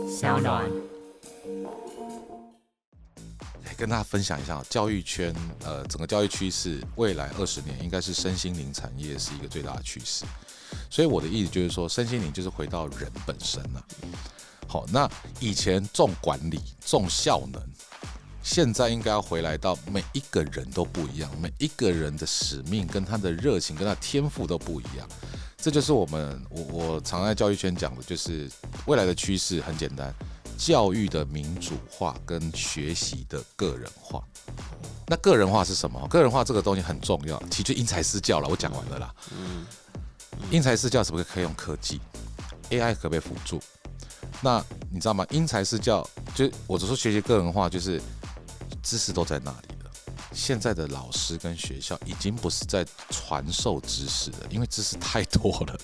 小暖。跟大家分享一下教育圈，整个教育趋势，未来20年应该是身心灵产业是一个最大的趋势。所以我的意思就是说，身心灵就是回到人本身了。好，那以前重管理、重效能，现在应该要回来到每一个人都不一样，每一个人的使命跟他的热情跟他的天赋都不一样。这就是我常在教育圈讲的，就是未来的趋势很简单。教育的民主化跟学习的个人化，那个人化是什么？个人化这个东西很重要，其实就因材施教了。我讲完了啦。因材施教是不是可以用科技 ？AI 可不可以辅助？那你知道吗？因材施教，就我只说学习个人化，就是知识都在那里了。现在的老师跟学校已经不是在传授知识了，因为知识太多了。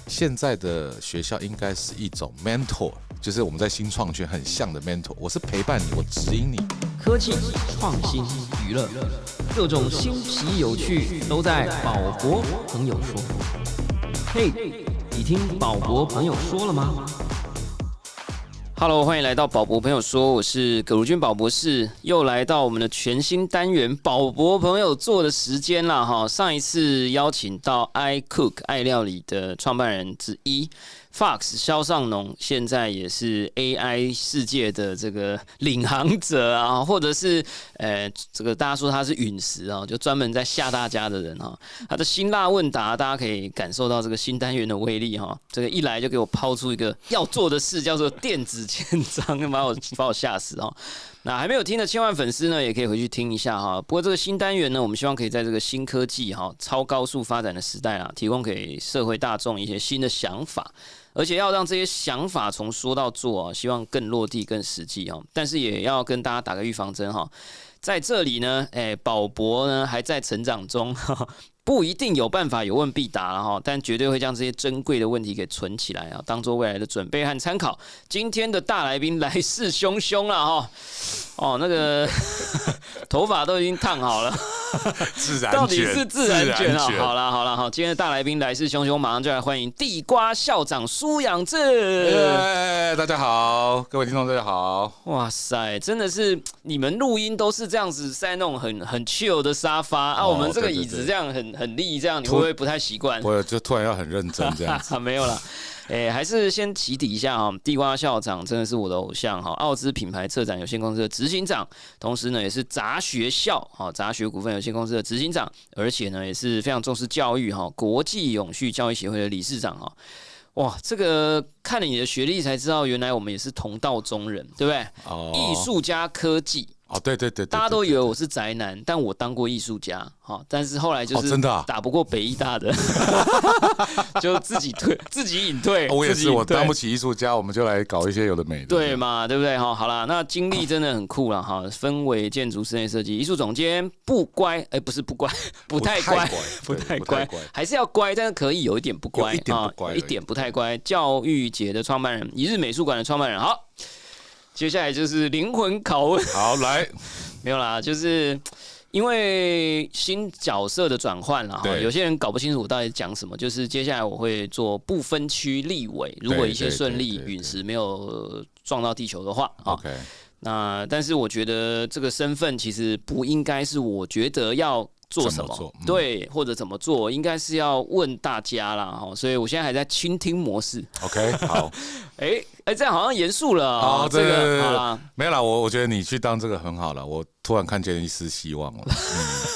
现在的学校应该是一种 mentor， 就是我们在新创圈很像的 mentor， 我是陪伴你，我指引你。科技、创新、娱乐，各种新奇有趣都在宝博朋友说。嘿，你听宝博朋友说了吗？Hello， 欢迎来到宝博朋友说，我是葛如君宝博士，又来到我们的全新单元宝博朋友做的时间啦哈。上一次邀请到 iCook 爱料理的创办人之一 Fox 肖尚农，现在也是 AI 世界的这个领航者啊，或者是这个大家说他是陨石啊，就专门在吓大家的人哈。他的辛辣问答，大家可以感受到这个新单元的威力哈。这个一来就给我抛出一个要做的事，叫做电子签章，把我吓死哈。那还没有听的千万粉丝呢，也可以回去听一下哈。不过这个新单元呢，我们希望可以在这个新科技哈、超高速发展的时代啊，提供给社会大众一些新的想法。而且要让这些想法从说到做啊，希望更落地、更实际哦。但是也要跟大家打个预防针哈，在这里呢，宝博呢还在成长中，不一定有办法有问必答了哈，但绝对会将这些珍贵的问题给存起来啊，当做未来的准备和参考。今天的大来宾来势汹汹了哈，哦，那个头发都已经烫好了。自然卷，到底是自然卷啊！好啦，好，今天的大来宾来势汹汹，马上就来欢迎地瓜校长苏仰志。大家好，各位听众大家好。哇塞，真的是你们录音都是这样子，在那种很 chill 的沙发啊，我们这个椅子这样很立，这样你会不会不太习惯？我就突然要很认真这样子。没有啦。还是先起底一下哈，地瓜校长真的是我的偶像哈，奥兹品牌策展有限公司的执行长，同时呢也是杂学校杂学股份有限公司的执行长，而且呢也是非常重视教育哈，国际永续教育协会的理事长哈。哇，这个看了你的学历才知道，原来我们也是同道中人，对不对？艺术加科技。对，大家都以为我是宅男，但我当过艺术家，但是后来就是打不过北艺大的，就自己隐退。我也是，我当不起艺术家，我们就来搞一些有的没的，对嘛，对不对？好啦，那经历真的很酷了哈，分为建筑室内设计、艺术总监，不乖，不是不乖，不太乖，还是要乖，但是可以有一点不乖一点不太乖。教育节的创办人，一日美术馆的创办人，好。接下来就是灵魂拷问。好，来，没有啦，就是因为新角色的转换啦，有些人搞不清楚我到底讲什么。就是接下来我会做不分区立委，如果一切顺利，陨石没有撞到地球的话，OK。那但是我觉得这个身份其实不应该是我觉得要做什么，对，或者怎么做，应该是要问大家啦，所以我现在还在倾听模式。OK， 好。这样好像严肃了这个好啦，没有啦，我觉得你去当这个很好了，我突然看见一丝希望了。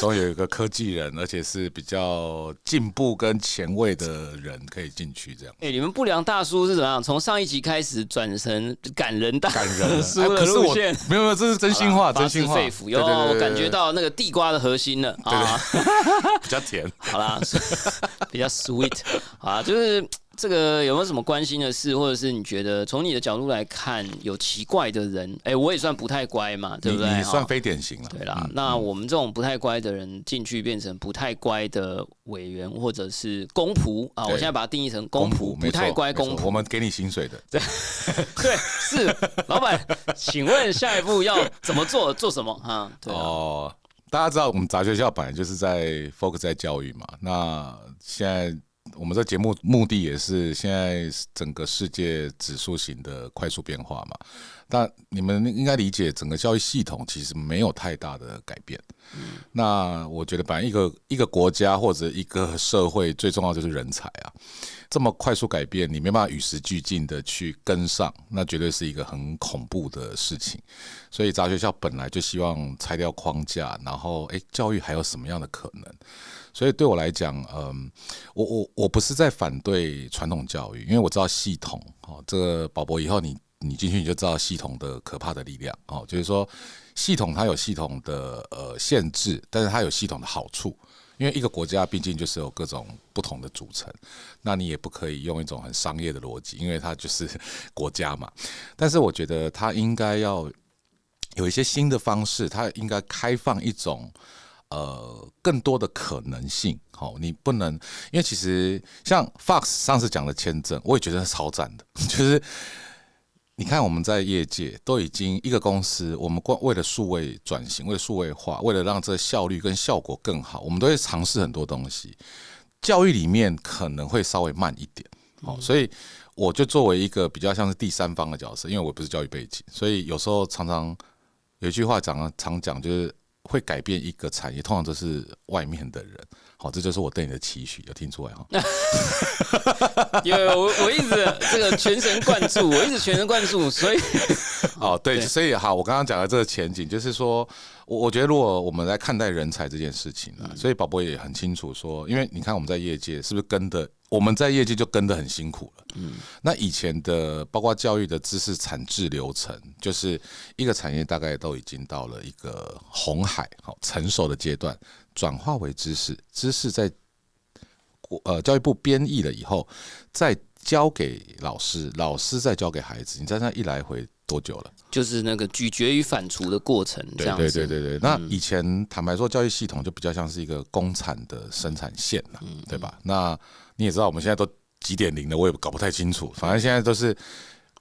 终于有一个科技人，而且是比较进步跟前卫的人可以进去这样。你们不良大叔是怎么样？从上一集开始转成感人大叔的可是路线，没有，这是真心话，真心话，肺腑。我感觉到那个地瓜的核心了啊，比较甜。好啦，比较 sweet 啊，就是。这个有没有什么关心的事，或者是你觉得从你的角度来看有奇怪的人？我也算不太乖嘛，对不对？你算非典型了。对啦，那我们这种不太乖的人进去变成不太乖的委员，或者是公仆啊，我现在把它定义成公仆，不太乖公仆。我们给你薪水的。对，是老板，请问下一步要怎么做？做什么啊？对大家知道我们杂学校本来就是在 focus 在教育嘛，那现在我们这节目目的也是现在整个世界指数型的快速变化嘛。但你们应该理解，整个教育系统其实没有太大的改变。那我觉得，本来一个国家或者一个社会最重要就是人才啊。这么快速改变，你没办法与时俱进的去跟上，那绝对是一个很恐怖的事情。所以杂学校本来就希望拆掉框架，然后教育还有什么样的可能？所以对我来讲，我不是在反对传统教育，因为我知道系统，这个宝宝以后你进去你就知道系统的可怕的力量，就是说系统它有系统的限制，但是它有系统的好处。因为一个国家毕竟就是有各种不同的组成，那你也不可以用一种很商业的逻辑，因为它就是国家嘛。但是我觉得它应该要有一些新的方式，它应该开放一种更多的可能性。你不能，因为其实像 Fox 上次讲的签证，我也觉得是超赞的，就是你看我们在业界都已经一个公司，我们为了数位转型，为了数位化，为了让这个效率跟效果更好，我们都会尝试很多东西。教育里面可能会稍微慢一点，所以我就作为一个比较像是第三方的角色，因为我不是教育背景，所以有时候常常有一句话常讲，就是会改变一个产业，通常都是外面的人。好，这就是我对你的期许，有听出来哈？有，我一直这个全神贯注，所以对，所以好，我刚刚讲的这个前景，就是说，我觉得如果我们来看待人才这件事情所以宝宝也很清楚说，因为你看我们在业界是不是我们在业界就跟得很辛苦了。那以前的包括教育的知识产制流程，就是一个产业大概都已经到了一个红海成熟的阶段。转化为知识，知识在教育部编译了以后，再交给老师，老师再交给孩子。你在那一来回多久了？就是那个咀嚼与反刍的过程，这样子。对。那以前坦白说，教育系统就比较像是一个工厂的生产线了，对吧？那你也知道，我们现在都几点零了，我也搞不太清楚。反正现在都是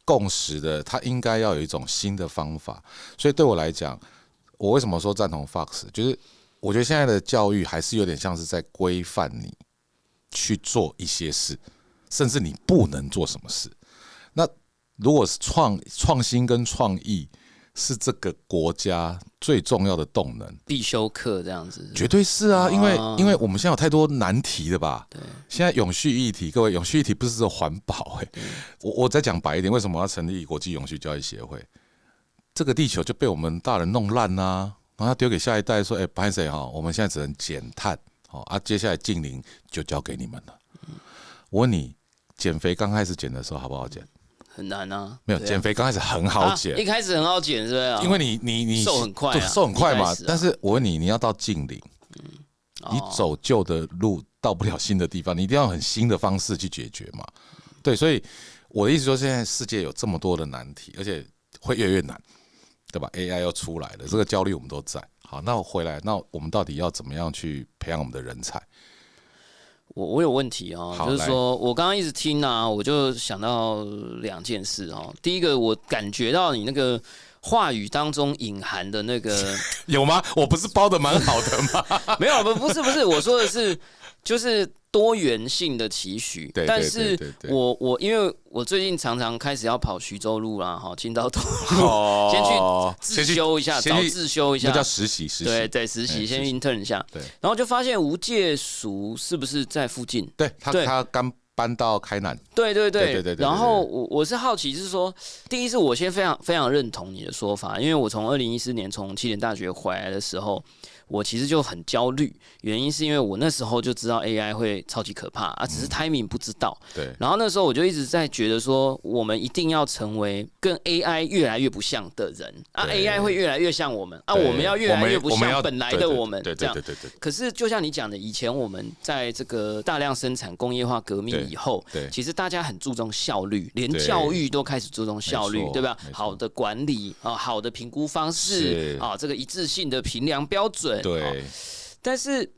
共识的，它应该要有一种新的方法。所以对我来讲，我为什么说赞同 Fox， 就是我觉得现在的教育还是有点像是在规范你去做一些事，甚至你不能做什么事。那如果是创新跟创意是这个国家最重要的动能，必修课这样子，绝对是啊，因为我们现在有太多难题了吧？对，现在永续议题，各位，永续议题不是只有环保我再讲白一点，为什么要成立国际永续教育协会？这个地球就被我们大人弄烂啊。然后他丢给下一代说：“不好意思我们现在只能减碳，接下来净零就交给你们了。”我问你，减肥刚开始减的时候好不好减？很难啊。没有，减肥刚开始很好减，一开始很好减，是不是？因为你瘦很快，瘦很快嘛。但是我问你，你要到净零，你走旧的路到不了新的地方，你一定要很新的方式去解决嘛。对，所以我的意思说，现在世界有这么多的难题，而且会越来越难。对吧 ？AI 又出来了，这个焦虑我们都在。好，那我回来，那我们到底要怎么样去培养我们的人才？我有问题就是说我刚刚一直听我就想到两件事第一个，我感觉到你那个话语当中隐含的那个有吗？我不是包的蛮好的吗？没有，不是，我说的是就是多元性的期许。但是我因为我最近常常开始要跑徐州路啦，青岛东路，先去自修一下，早自修一下，那叫实习。对，实习先去 intern 一下。对，然后就发现无界塾是不是在附近？对，他刚搬到开南。对。然后我是好奇，就是说，第一是我先非常认同你的说法，因为我从2014年从7点大学回来的时候，我其实就很焦虑，原因是因为我那时候就知道 AI 会超级可怕只是 timing 不知道。对。然后那时候我就一直在觉得说，我们一定要成为跟 AI 越来越不像的人AI 会越来越像我们我们要越来越不像本来的我们。对。可是就像你讲的，以前我们在这个大量生产工业化革命以后，其实大家很注重效率，连教育都开始注重效率，对吧？好的管理好的评估方式这个一致性的评量标准。对，但是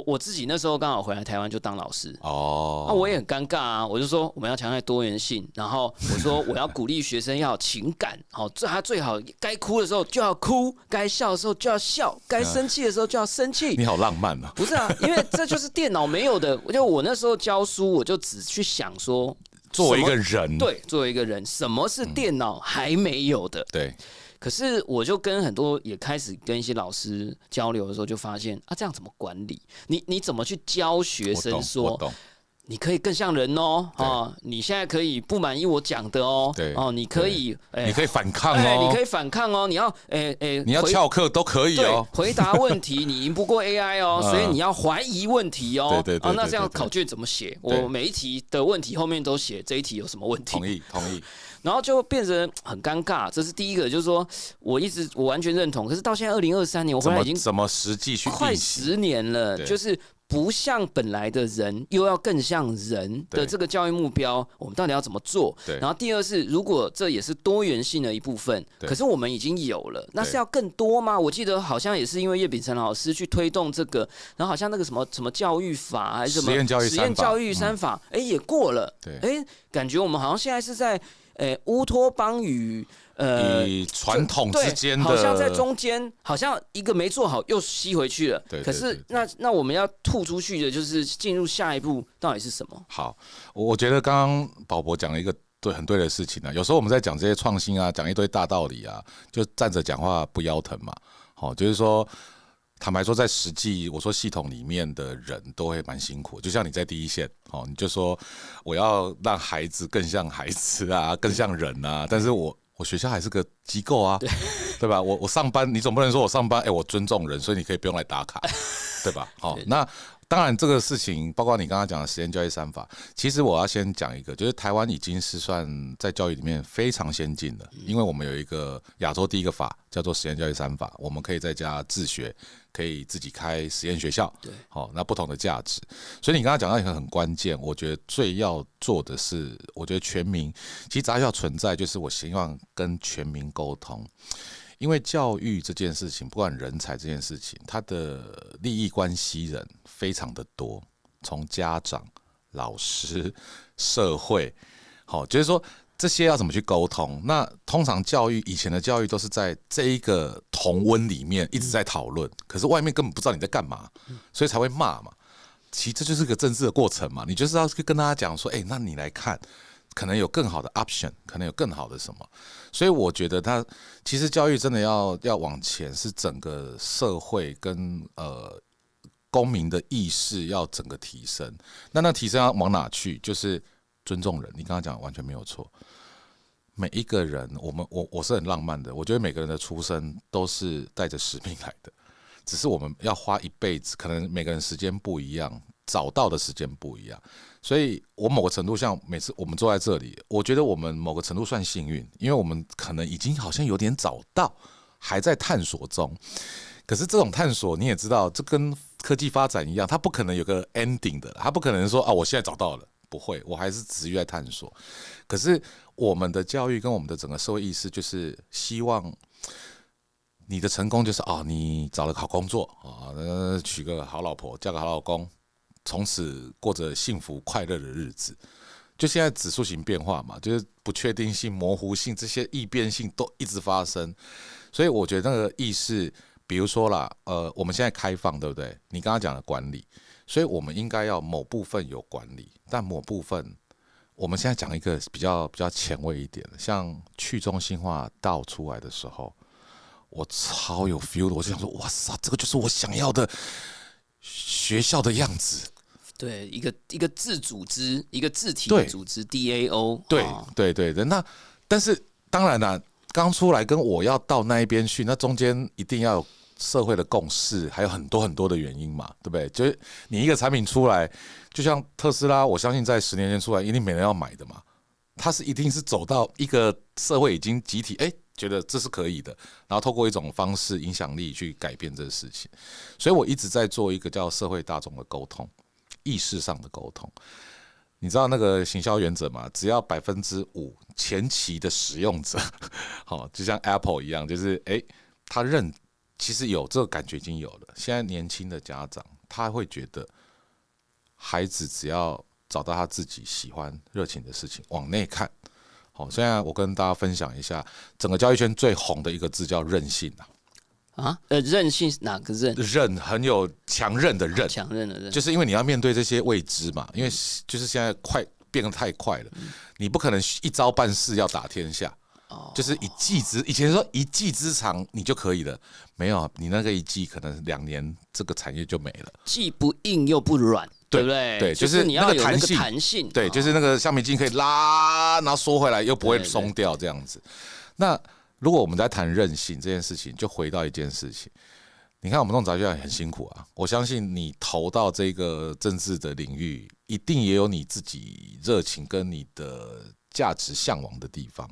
我自己那时候刚好回来台湾就当老师哦，那我也很尴尬啊，我就说我们要强调多元性，然后我说我要鼓励学生要有情感，好，他最好该哭的时候就要哭，该笑的时候就要笑，该生气的时候就要生气。你好浪漫啊！不是啊，因为这就是电脑没有的。就我那时候教书，我就只去想说，作为一个人，对，作为一个人，什么是电脑还没有的？对。可是我就跟很多也开始跟一些老师交流的时候，就发现啊，这样怎么管理？你怎么去教学生说？你可以更像人哦，你现在可以不满意我讲的哦，对，你可以，你可以反抗哦，你可以反抗哦，你要，你要翘课都可以哦，回答问题你赢不过 AI 哦，所以你要怀疑问题哦，对，那这样考卷怎么写？我每一题的问题后面都写这一题有什么问题？同意。然后就变成很尴尬，这是第一个，就是说我完全认同，可是到现在2023年，我回来已经怎么实际去快10年了，就是不像本来的人，又要更像人的这个教育目标，我们到底要怎么做？然后第二是，如果这也是多元性的一部分，可是我们已经有了，那是要更多吗？我记得好像也是因为叶丙成老师去推动这个，然后好像那个什么教育法还是什么实验教育3法，也过了，感觉我们好像现在是在。乌托邦与传统之间的，好像在中间，好像一个没做好又吸回去了。可是那我们要吐出去的，就是进入下一步到底是什么？好，我觉得刚刚宝博讲了一个很对的事情啊。有时候我们在讲这些创新啊，讲一堆大道理啊，就站着讲话不腰疼嘛。就是说。坦白说，在实际我说系统里面的人都会蛮辛苦，就像你在第一线，你就说我要让孩子更像孩子啊，更像人啊，但是我学校还是个机构啊，对吧？我上班，你总不能说我上班，我尊重人，所以你可以不用来打卡，对吧？好，那当然这个事情，包括你刚刚讲的实验教育3法，其实我要先讲一个，就是台湾已经是算在教育里面非常先进的，因为我们有一个亚洲第一个法叫做实验教育3法，我们可以在家自学，可以自己开实验学校，那不同的价值。所以你刚刚讲到一个很关键，我觉得最要做的是，我觉得全民，其实杂校存在，就是我希望跟全民沟通。因为教育这件事情，不管人才这件事情，它的利益关系人非常的多，从家长、老师、社会，就是说这些要怎么去沟通？那通常以前的教育都是在这一个同温里面一直在讨论，可是外面根本不知道你在干嘛，所以才会骂嘛。其实这就是个政治的过程嘛，你就是要跟大家讲说，那你来看。可能有更好的 option， 可能有更好的什么，所以我觉得其实教育真的要往前，是整个社会跟公民的意识要整个提升。那提升要往哪去？就是尊重人。你刚刚讲完全没有错。每一个人，我是很浪漫的，我觉得每个人的出生都是带着使命来的，只是我们要花一辈子，可能每个人时间不一样。找到的时间不一样，所以我某个程度像每次我们坐在这里，我觉得我们某个程度算幸运，因为我们可能已经好像有点找到，还在探索中。可是这种探索你也知道，这跟科技发展一样，它不可能有个 ending 的，它不可能说我现在找到了，不会，我还是持续在探索。可是我们的教育跟我们的整个社会意识，就是希望你的成功就是你找了个好工作娶个好老婆，嫁个好老公。从此过着幸福快乐的日子，就现在指数型变化嘛，就是不确定性、模糊性这些异变性都一直发生，所以我觉得那个意识，比如说啦，我们现在开放，对不对？你刚刚讲的管理，所以我们应该要某部分有管理，但某部分，我们现在讲一个比较前卫一点的，像去中心化倒出来的时候，我超有 feel 的，我就想说，哇塞，这个就是我想要的学校的样子。对，一个自组织，一个自体的组织 DAO。对，那但是当然啦，刚出来跟我要到那一边去，那中间一定要有社会的共识，还有很多很多的原因嘛，对不对？就是你一个产品出来，就像特斯拉，我相信在10年前出来，一定没人要买的嘛。它是一定是走到一个社会已经集体觉得这是可以的，然后透过一种方式影响力去改变这个事情。所以我一直在做一个叫社会大众的沟通。意识上的沟通，你知道那个行销原则吗？只要5%前期的使用者，就像 Apple 一样，就是他其实有这个感觉已经有了。现在年轻的家长他会觉得孩子只要找到他自己喜欢热情的事情，往内看。好，现在我跟大家分享一下，整个教育圈最红的一个字叫韧性韧性哪个韧？韧很有强韧的韧，强韧的韧，就是因为你要面对这些未知嘛，因为就是现在变得太快了，你不可能一朝办事要打天下。就是以前说一技之长你就可以了，没有，你那个一技可能2年这个产业就没了。既不硬又不软，对不对？对，就是你要有那个弹弹性，对，就是那个橡皮筋可以拉，然后缩回来又不会松掉这样子。那如果我们在谈韧性这件事情，就回到一件事情，你看我们这种杂学很辛苦啊，我相信你投到这个政治的领域，一定也有你自己热情跟你的价值向往的地方。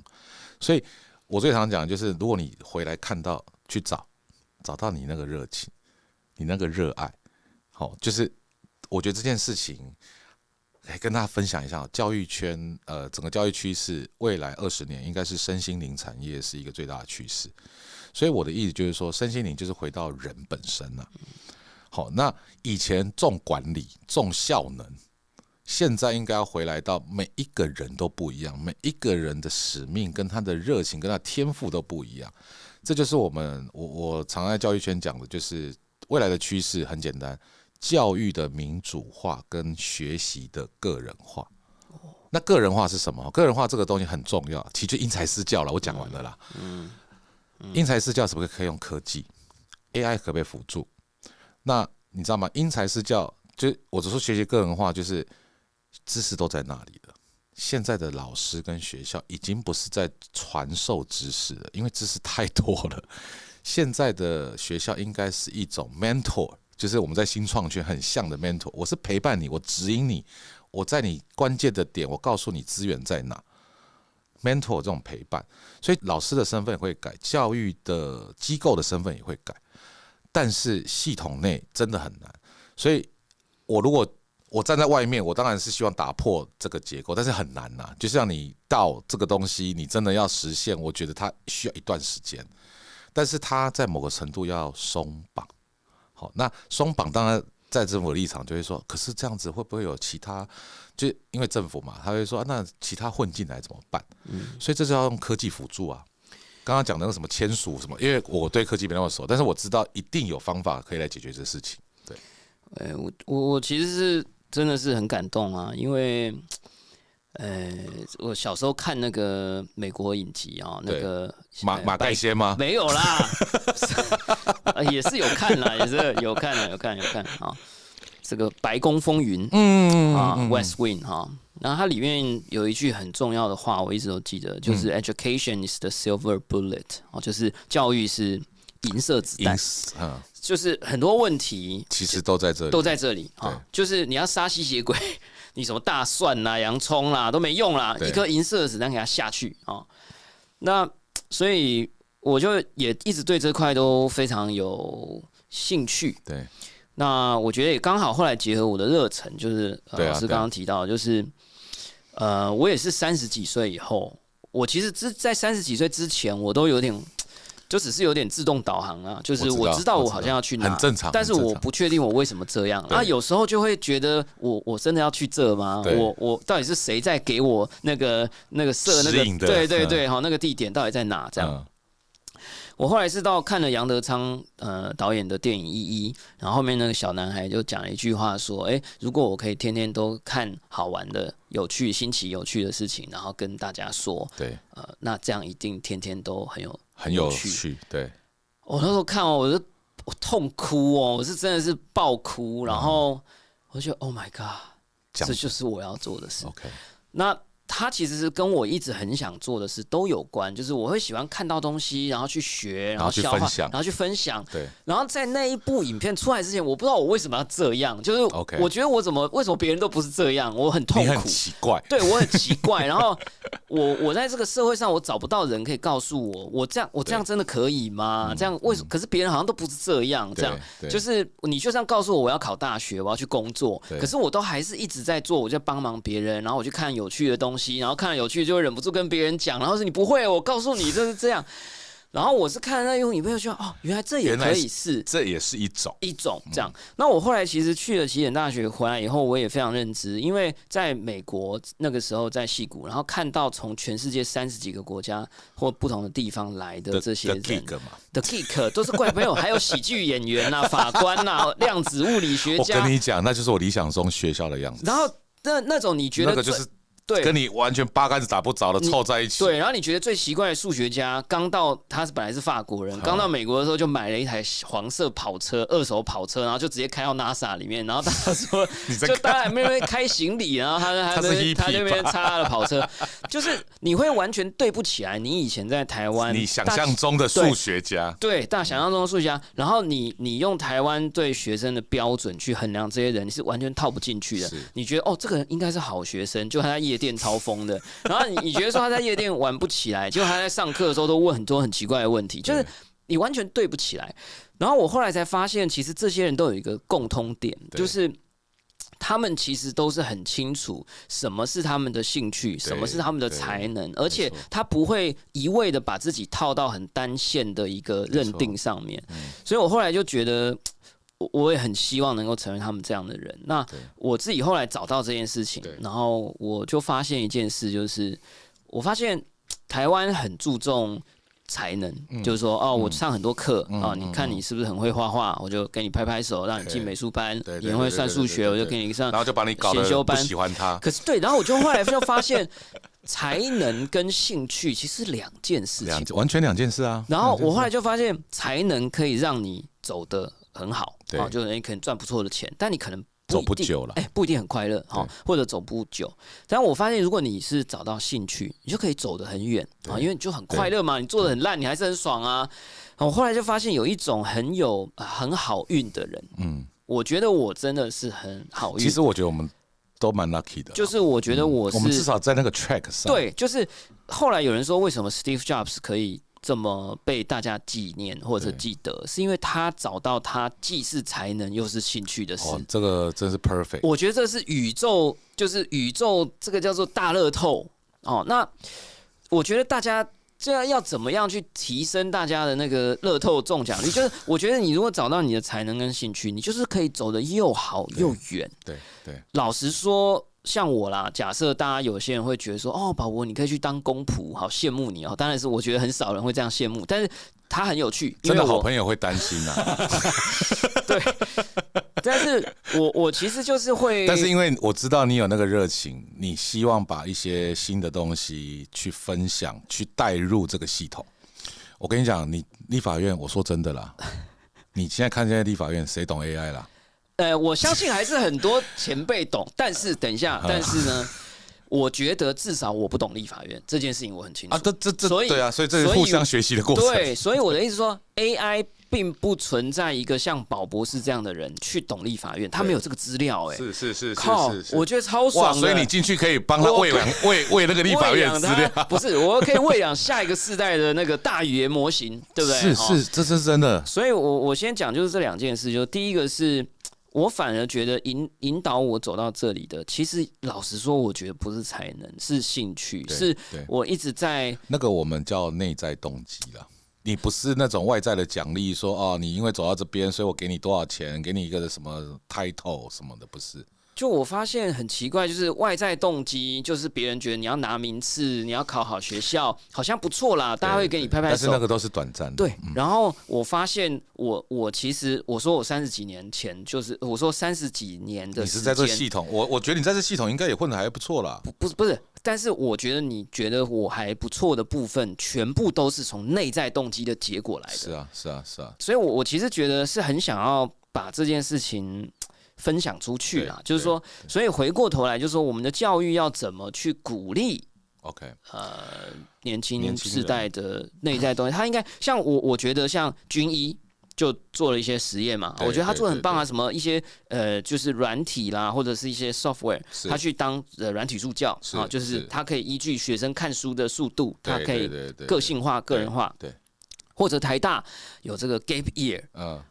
所以我最常讲的就是，如果你回来看到去找到你那个热情，你那个热爱，好，就是我觉得这件事情可以跟大家分享一下。教育圈整个教育趋势，未来20年应该是身心灵产业是一个最大的趋势。所以我的意思就是说，身心灵就是回到人本身了。好，那以前重管理、重效能。现在应该要回来到每一个人都不一样，每一个人的使命跟他的热情跟他的天赋都不一样。这就是我常在教育圈讲的，就是未来的趋势很简单，教育的民主化跟学习的个人化。那个人化是什么？个人化这个东西很重要，其实就因材施教了。我讲完了啦。因材施教是不是可以用科技 ？AI 可不可以辅助？那你知道吗？因材施教，就我只说学习个人化，就是知识都在那里了。现在的老师跟学校已经不是在传授知识了，因为知识太多了。现在的学校应该是一种 mentor， 就是我们在新创圈很像的 mentor。我是陪伴你，我指引你，我在你关键的点，我告诉你资源在哪。mentor 这种陪伴，所以老师的身份也会改，教育的机构的身份也会改，但是系统内真的很难。所以如果我站在外面，我当然是希望打破这个结构，但是很难呐。就像你到这个东西，你真的要实现，我觉得它需要一段时间，但是它在某个程度要松绑。好，那松绑当然在政府的立场就会说，可是这样子会不会有其他？就因为政府嘛，他会说，那其他混进来怎么办？所以这就要用科技辅助啊。刚刚讲的那个什么签署什么，因为我对科技没那么熟，但是我知道一定有方法可以来解决这事情。对，我其实是真的是很感动啊，因为我小时候看那个美国影集啊，那个马盖先吗？没有啦，也是有看啦，也是有看啊。这个《白宫风云》West Wing 哈，然后它里面有一句很重要的话，我一直都记得，就是 Education is the silver bullet， 就是教育是银色子弹，就是很多问题其实都在这里，就是你要杀吸血鬼，你什么大蒜啦、洋葱啦都没用啦，一颗银色的子弹给它下去啊。那所以我就也一直对这块都非常有兴趣。对。那我觉得也刚好，后来结合我的热忱，就是老师刚刚提到的，就是我也是30几岁以后，我其实在30几岁之前，我都有点，就只是有点自动导航啊，就是我知道我好像要去哪，很正常，但是我不确定我为什么这样。那有时候就会觉得我真的要去这吗？我到底是谁在给我那个设那个对好那个地点到底在哪？这样。我后来是到看了杨德昌导演的电影《一》，然后后面那个小男孩就讲了一句话说：“如果我可以天天都看好玩的、有趣、新奇、有趣的事情，然后跟大家说，对，那这样一定天天都很有趣。”对，我那时候看完我痛哭哦，我是真的是爆哭，然后我就觉得 Oh my God， 这就是我要做的事。OK， 那。它其实是跟我一直很想做的事都有关，就是我会喜欢看到东西，然后去学，然后消化，然后去分享。对。然后在那一部影片出来之前，我不知道我为什么要这样，就是我觉得为什么别人都不是这样，我很痛苦。你很奇怪。对，我很奇怪。然后我在这个社会上，我找不到人可以告诉我这样真的可以吗？这样为什么？可是别人好像都不是这样，这样就是你就算告诉我要考大学，我要去工作，可是我都还是一直在做，我就帮忙别人，然后我去看有趣的东西。然后看了有趣就会忍不住跟别人讲，然后是你不会，我告诉你这是这样。然后我是看那用影片，就觉得哦，原来这也可以是，这也是一种这样。那我后来其实去了起点大学回来以后，我也非常认知，因为在美国那个时候在矽谷，然后看到从全世界30几个国家或不同的地方来的这些人的 geek 都是怪朋友，还有喜剧演员啊、法官啊、量子物理学家。我跟你讲，那就是我理想中学校的样子。然后那种你觉得那个就是对，跟你完全八竿子打不着的凑在一起。对，然后你觉得最奇怪的数学家，刚到他本来是法国人，刚到美国的时候就买了一台黄色跑车，二手跑车，然后就直接开到 NASA 里面，然后他说，就大家那边开行李，然后他那边插他的跑车，就是你会完全对不起来，你以前在台湾，你想象中的数学家，对，大家想象中的数学家，然后你用台湾对学生的标准去衡量这些人，你是完全套不进去的。你觉得哦，这个人应该是好学生，就他在夜店超疯的，然后你觉得说他在夜店玩不起来，结果他在上课的时候都问很多很奇怪的问题，就是你完全对不起来。然后我后来才发现，其实这些人都有一个共通点，就是他们其实都是很清楚什么是他们的兴趣，什么是他们的才能，而且他不会一味的把自己套到很单线的一个认定上面。所以我后来就觉得，我也很希望能够成为他们这样的人。那我自己后来找到这件事情，然后我就发现一件事，就是我发现台湾很注重才能，就是说哦，我上很多课啊，你看你是不是很会画画，我就给你拍拍手，让你进美术班；你很会算数学，我就给你上，然后就把你搞得不喜欢他。可是对，然后我就后来就发现，才能跟兴趣其实是两件事情，完全两件事啊。然后我后来就发现，才能可以让你走得很好，啊，就是你可能赚不错的钱，但你可能走不久了，不一定很快乐哈，或者走不久。但我发现，如果你是找到兴趣，你就可以走得很远啊，因为你就很快乐嘛，你做得很烂，你还是很爽啊。我后来就发现，有一种很好运的人，我觉得我真的是很好运。其实我觉得我们都蛮 lucky 的，就是我觉得我们至少在那个 track 上。对，就是后来有人说，为什么 Steve Jobs 可以这么被大家纪念或者记得，是因为他找到他既是才能又是兴趣的事。这个真是 perfect。我觉得这是宇宙，就是宇宙这个叫做大乐透哦。那我觉得大家这要怎么样去提升大家的那个乐透中奖率？就是我觉得你如果找到你的才能跟兴趣，你就是可以走得又好又远。对，老实说。像我啦，假设大家有些人会觉得说，哦，宝博你可以去当公仆，好羡慕你哦。当然是我觉得很少人会这样羡慕，但是他很有趣，真的好朋友会担心啊。对，但是我其实就是会，但是因为我知道你有那个热情，你希望把一些新的东西去分享，去带入这个系统。我跟你讲，你立法院，我说真的啦，你现在看现在立法院，谁懂 AI 啦？我相信还是很多前辈懂，但是等一下，但是呢，我觉得至少我不懂立法院这件事情，我很清楚啊。所以对啊，所以这是互相学习的过程。对，所以我的意思说 ，AI 并不存在一个像宝博士这样的人去懂立法院，他没有这个资料。是，靠，我觉得超爽的。所以你进去可以帮他喂那个立法院资料，不是，我可以喂养下一个世代的那个大语言模型，对不对？是，这是真的。所以我先讲就是这两件事，就第一个是。我反而觉得引导我走到这里的，其实老实说，我觉得不是才能，是兴趣，是我一直在那个我们叫内在动机啦。你不是那种外在的奖励，说哦，你因为走到这边，所以我给你多少钱，给你一个什么 title 什么的，不是。就我发现很奇怪，就是外在动机，就是别人觉得你要拿名次，你要考好学校，好像不错啦，大家会给你拍拍手。但是那个都是短暂的。对，然后我发现我其实我说我30几年前，就是我说30几年的时间，你是在这系统，我觉得你在这系统应该也混得还不错啦。不是，但是我觉得你觉得我还不错的部分，全部都是从内在动机的结果来的。是啊。所以我其实觉得是很想要把这件事情分享出去啦，就是说，所以回过头来，就是说，我们的教育要怎么去鼓励 ？OK， 年轻世代的内在东西，他应该像我觉得像军医就做了一些实验嘛，我觉得他做得很棒啊，什么一些就是软体啦，或者是一些 software， 他去当软体助教啊，就是他可以依据学生看书的速度，他可以个性化、个人化，对。或者台大有这个 gap year，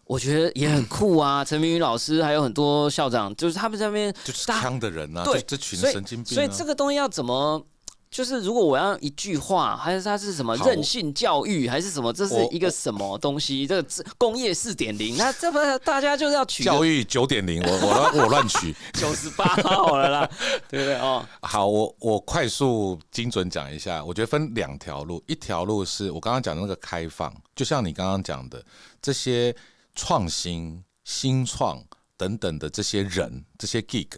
我觉得也很酷啊。陈明宇老师还有很多校长，就是他们在那边就是呛的人啊，对，这群神经病啊。所以这个东西要怎么就是如果我要一句话，还是它是什么韧性教育，还是什么，这是一个什么东西？这个工业4.0，那这不大家就是要取教育9.0，我乱取98好了啦，对不对哦？好，我快速精准讲一下，我觉得分2条路，一条路是我刚刚讲的那个开放，就像你刚刚讲的这些创新、新创等等的这些人，这些 geek。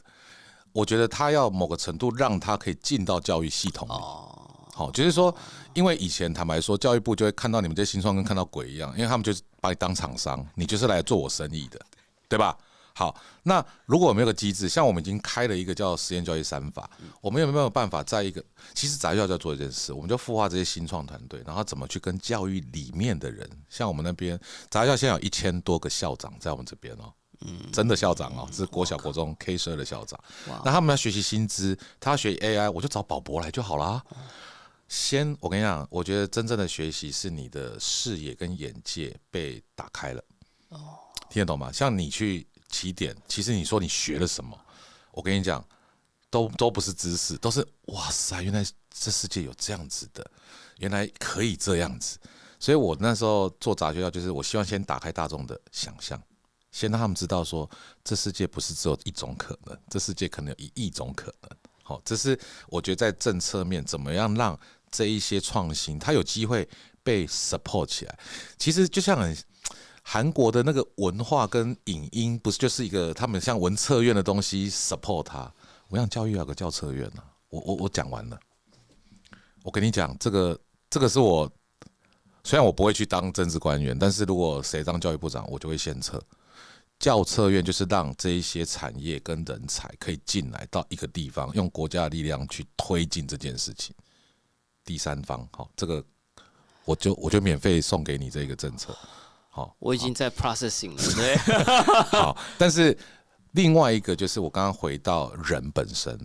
我觉得他要某个程度让他可以进到教育系统里，好，就是说，因为以前坦白说，教育部就会看到你们这些新创跟看到鬼一样，因为他们就是把你当厂商，你就是来做我生意的，对吧？好，那如果我们有个机制，像我们已经开了一个叫实验教育3法，我们有没有办法在一个，其实杂学校就要做一件事，我们就孵化这些新创团队，然后怎么去跟教育里面的人，像我们那边杂学校现在有1000多个校长在我们这边哦。真的校长哦，是国小国中 K12的校长。那他们要学习新知，他要学 AI， 我就找宝博来就好啦。先，我跟你讲，我觉得真正的学习是你的视野跟眼界被打开了。听得懂吗？像你去起点，其实你说你学了什么，我跟你讲，都不是知识，都是哇塞，原来这世界有这样子的，原来可以这样子。所以我那时候做杂学校，就是我希望先打开大众的想象。先让他们知道说，这世界不是只有一种可能，这世界可能有1亿种可能。好，这是我觉得在政策面怎么样让这一些创新，它有机会被 support 起来。其实就像韩国的那个文化跟影音，不是就是一个他们像文策院的东西 support 它。我想教育有个教策院啊，我讲完了。我跟你讲，这个是我虽然我不会去当政治官员，但是如果谁当教育部长，我就会献策。教策院就是让这一些产业跟人才可以进来到一个地方，用国家的力量去推进这件事情。第三方，好，这个我就免费送给你这个政策。好，我已经在 processing 了，对。好，但是另外一个就是我刚刚回到人本身。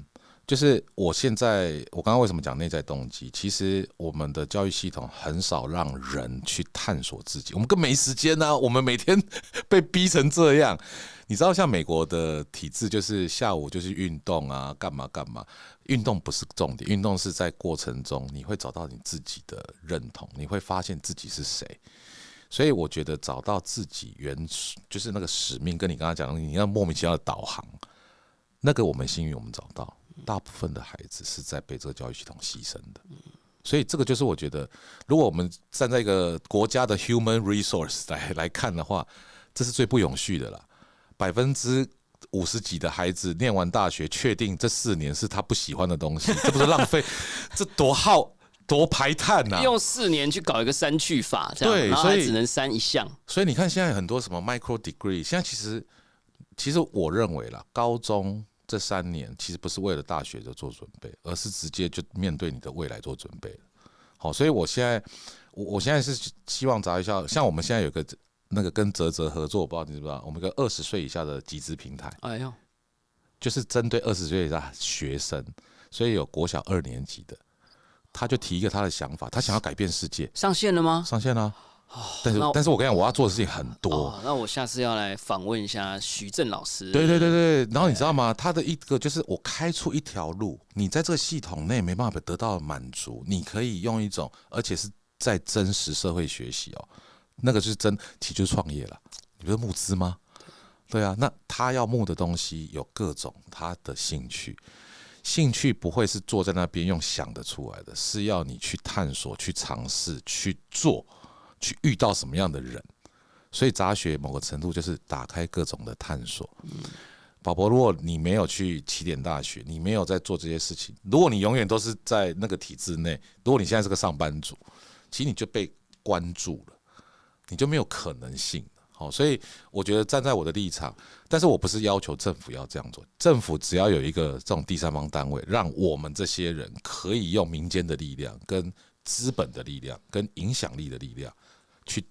就是我刚刚为什么讲内在动机？其实我们的教育系统很少让人去探索自己，我们更没时间啊！我们每天被逼成这样，你知道，像美国的体制，就是下午就是运动啊，干嘛干嘛。运动不是重点，运动是在过程中你会找到你自己的认同，你会发现自己是谁。所以我觉得找到自己就是那个使命，跟你刚刚讲的，你要莫名其妙的导航，那个我们幸运，我们找到。大部分的孩子是在被这个教育系统牺牲的，所以这个就是我觉得，如果我们站在一个国家的 human resource 来看的话，这是最不永续的啦。50%几的孩子念完大学，确定这4年是他不喜欢的东西，这不是浪费？这多排碳啊！用4年去搞一个删去法，这样，对，然后还只能删一项。所以你看，现在很多什么 micro degree， 现在其实我认为啦，高中这3年其实不是为了大学就做准备，而是直接就面对你的未来做准备了。好，所以我现在是希望杂学校，像我们现在有个那个跟泽合作，我不知道你知不知道，我们有个20岁以下的集资平台，哎呦，就是针对20岁以下学生，所以有国小2年级的，他就提一个他的想法，他想要改变世界，上线了吗？上线了。但是我跟你讲，我要做的事情很多。那我下次要来访问一下徐正老师。对。然后你知道吗？他的一个就是我开出一条路，你在这个系统内没办法得到满足，你可以用一种，而且是在真实社会学习哦，那个就是其实就是创业了。你不是募资吗？对啊，那他要募的东西有各种他的兴趣不会是坐在那边用想得出来的，是要你去探索、去尝试、去做。去遇到什么样的人，所以杂学某个程度就是打开各种的探索。宝宝，如果你没有去起点大学，你没有在做这些事情，如果你永远都是在那个体制内，如果你现在是个上班族，其实你就被关注了，你就没有可能性。好，所以我觉得站在我的立场，但是我不是要求政府要这样做，政府只要有一个这种第三方单位，让我们这些人可以用民间的力量、跟资本的力量、跟影响力的力量。去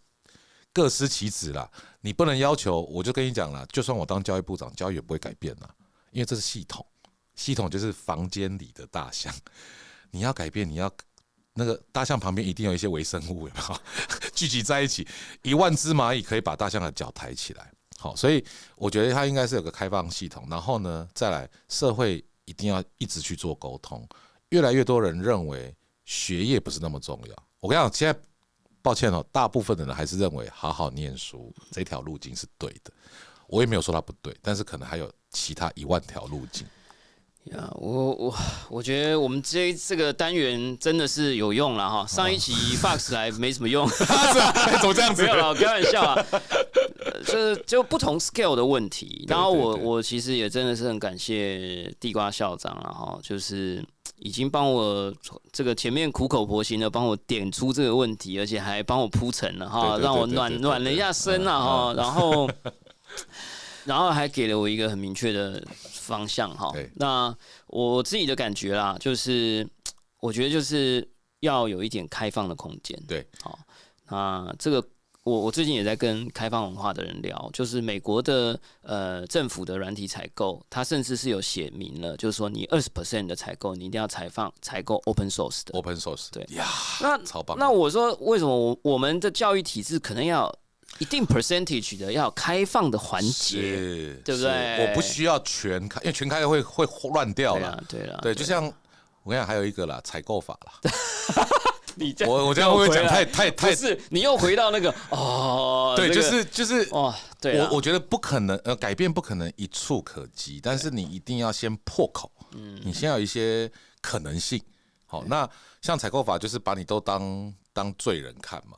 各司其职啦，你不能要求，我就跟你讲啦，就算我当教育部长，教育也不会改变啦，因为这是系统就是房间里的大象，你要改变，你要那个大象旁边一定有一些微生物，有没有聚集在一起，1万只蚂蚁可以把大象的脚抬起来。好，所以我觉得它应该是有个开放系统，然后呢，再来社会一定要一直去做沟通。越来越多人认为学业不是那么重要。我跟你讲，现在抱歉哦，大部分的人还是认为好好念书这条路径是对的。我也没有说它不对，但是可能还有其他10000条路径。呀，我觉得我们这个单元真的是有用了哈。上一期 Fox 来没什么用，怎么这样子？没有啦，开玩笑啊。就不同 scale 的问题。然后我其实也真的是很感谢地瓜校长了哈，就是已经帮我这个前面苦口婆心的帮我点出这个问题，而且还帮我铺陈了哈，让我暖了一下身啊哈，然后还给了我一个很明确的方向哈。那我自己的感觉啦，就是我觉得就是要有一点开放的空间。对，好，那这个我最近也在跟开放文化的人聊，就是美国的政府的软体采购，它甚至是有写明了，就是说你20% 的采购，你一定要采购 open source 的。open source 对呀，超棒。那我说为什么我们的教育体制可能要一定 percentage 的要有开放的环节，对不对？我不需要全开，因为全开会乱掉了。对，就像我跟你讲，还有一个啦，采购法啦。我这样会不会讲太？不是，你又回到那个哦。对，就是哦，对。我觉得不可能，改变不可能一触可及，但是你一定要先破口，你先有一些可能性。好，那像采购法就是把你都当罪人看嘛，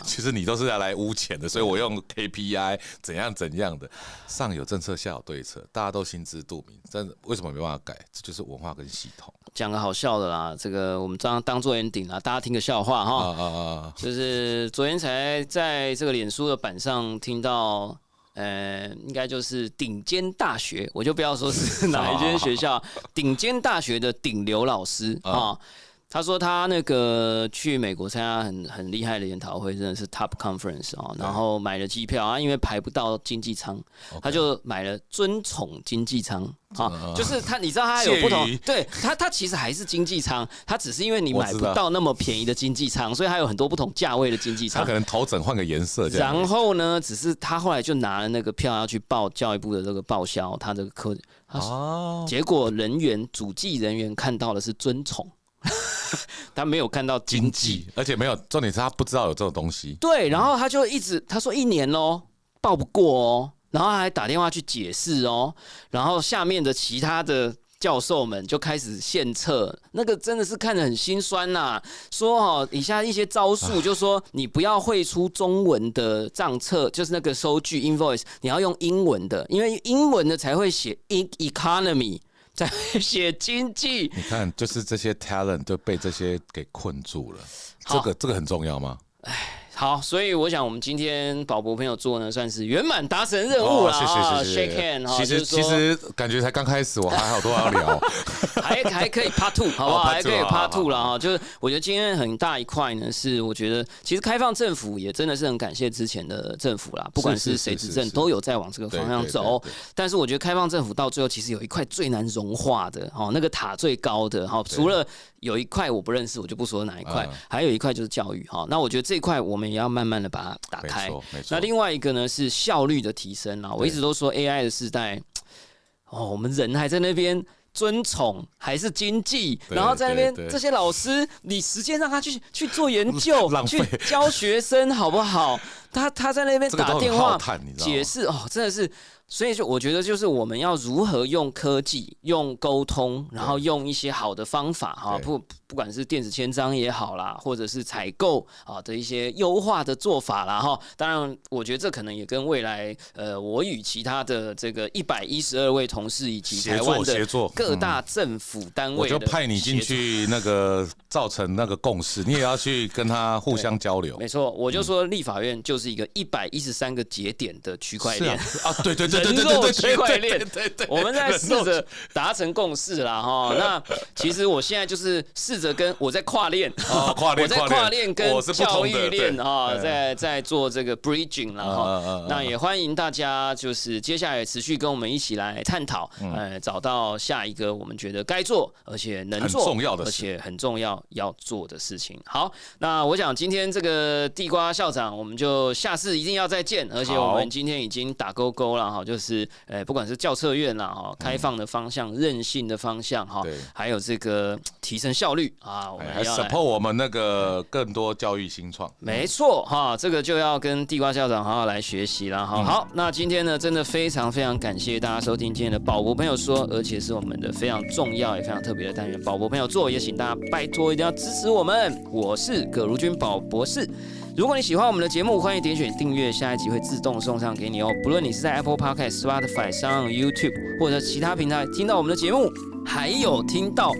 其实你都是要来污钱的，所以我用 KPI 怎样的，上有政策下有对策，大家都心知肚明。真的为什么没办法改？这就是文化跟系统。讲个好笑的啦，这个我们当做 ending 啦，大家听个笑话哈。就是昨天才在这个脸书的版上听到。应该就是顶尖大学，我就不要说是哪一间学校，顶尖大学的顶流老师啊。他说他那个去美国参加很厉害的研讨会，真的是 top conference 啊，然后买了机票啊，因为排不到经济舱，他就买了尊宠经济舱啊，就是他，你知道他有不同，对他其实还是经济舱，他只是因为你买不到那么便宜的经济舱，所以他有很多不同价位的经济舱，他可能头枕换个颜色这样。然后呢，只是他后来就拿了那个票要去报教育部的这个报销，他这个课，结果主计人员看到的是尊宠。他没有看到经济，而且没有重点是他不知道有这种东西。对，然后他就他说1年咯，报不过哦，然后还打电话去解释哦，然后下面的其他的教授们就开始献策，那个真的是看得很心酸呐。说以下一些招数，就说你不要汇出中文的账册，就是那个收据 invoice， 你要用英文的，因为英文的才会写 economy。在写经济，你看，就是这些 talent 就被这些给困住了。这个很重要吗？好，所以我想我们今天宝博朋友做呢，算是圆满达成任务了。谢谢 ，shake hand。其实感觉才刚开始，我还好多要聊，还可以 part 2，好不好？还可以 part 2了哈。就是我觉得今天很大一块呢，是我觉得其实开放政府也真的是很感谢之前的政府啦，不管是谁执政都有在往这个方向走。但是我觉得开放政府到最后其实有一块最难融化的，那个塔最高的，除了有一块我不认识，我就不说哪一块，还有一块就是教育哈。那我觉得这一块我们也要慢慢的把它打开。那另外一个呢是效率的提升啦。我一直都说 AI 的时代，我们人还在那边尊宠还是经济，然后在那边这些老师，你时间让他去做研究，去教学生好不好？他在那边打电话解释真的是。所以我觉得就是我们要如何用科技、用沟通，然后用一些好的方法哈，不管是电子签章也好啦，或者是采购的一些优化的做法啦哈。当然，我觉得这可能也跟未来我与其他的这个112位同事以及台湾的各大政府单位，我就派你进去那个造成那个共识，你也要去跟他互相交流。没错，我就说立法院就是一个113个节点的区块链对。人肉区块链，我们在试着达成共识啦哈。那其实我现在就是试着跟我在跨链，我在跨链跟教育链在做这个 bridging 啦哈。那也欢迎大家就是接下来持续跟我们一起来探讨，找到下一个我们觉得该做而且能做而且很重要要做的事情。好，那我想今天这个地瓜校长我们就就下次一定要再见。而且我们今天已经打勾勾了哈，就是不管是教策院啦哈，开放的方向、韧性的方向哈，还有这个提升效率啊，我们还 support 我们那个更多教育新创。没错哈，这个就要跟地瓜校长好好来学习了哈。好，那今天呢，真的非常非常感谢大家收听今天的宝博朋友说，而且是我们的非常重要也非常特别的单元宝博朋友做，也请大家拜托一定要支持我们。我是葛如君宝博士。如果你喜欢我们的节目，欢迎点选订阅，下一集会自动送上给你哦。不论你是在 Apple Podcast、Spotify 上、YouTube 或者其他平台听到我们的节目，还有听到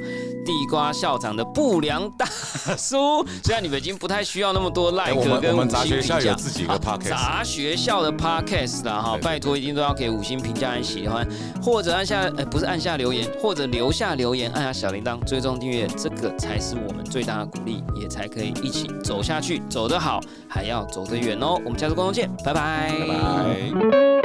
地瓜校长的不良大叔，虽然你们已经不太需要那么多 like 跟我们5星评价，杂学校有自己的 podcast， 杂学校的 podcast 啦哈，拜托一定都要给5星评价，按喜欢，或者按下不是按下留言，或者留下留言，按下小铃铛，追踪订阅，这个才是我们最大的鼓励，也才可以一起走下去，走得好，还要走得远哦。我们下次观众见，拜拜，拜拜。